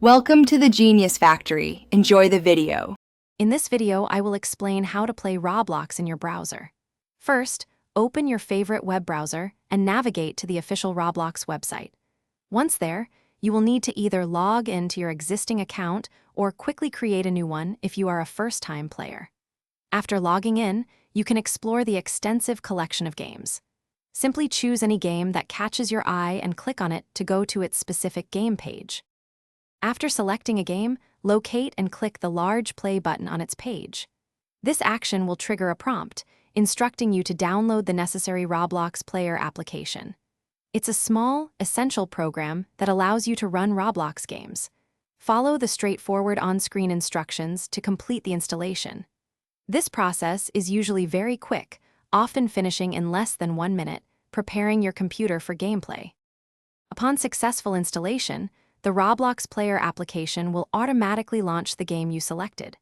Welcome to the Genius Factory. Enjoy the video. In this video, I will explain how to play Roblox in your browser. First, open your favorite web browser and navigate to the official Roblox website. Once there, you will need to either log into your existing account or quickly create a new one if you are a first-time player. After logging in, you can explore the extensive collection of games. Simply choose any game that catches your eye and click on it to go to its specific game page. After selecting a game, locate and click the large play button on its page. This action will trigger a prompt, instructing you to download the necessary Roblox player application. It's a small, essential program that allows you to run Roblox games. Follow the straightforward on-screen instructions to complete the installation. This process is usually very quick, often finishing in less than 1 minute, preparing your computer for gameplay. Upon successful installation, the Roblox player application will automatically launch the game you selected.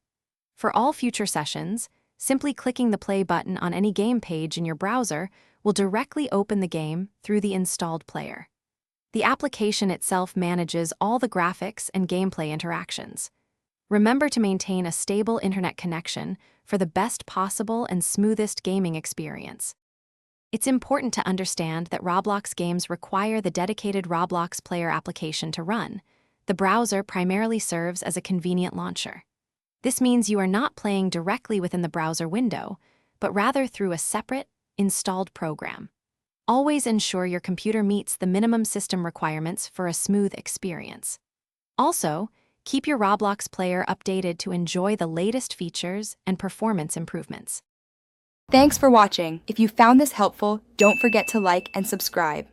For all future sessions, simply clicking the play button on any game page in your browser will directly open the game through the installed player. The application itself manages all the graphics and gameplay interactions. Remember to maintain a stable internet connection for the best possible and smoothest gaming experience. It's important to understand that Roblox games require the dedicated Roblox player application to run. The browser primarily serves as a convenient launcher. This means you are not playing directly within the browser window, but rather through a separate, installed program. Always ensure your computer meets the minimum system requirements for a smooth experience. Also, keep your Roblox player updated to enjoy the latest features and performance improvements. Thanks for watching. If you found this helpful, don't forget to like and subscribe.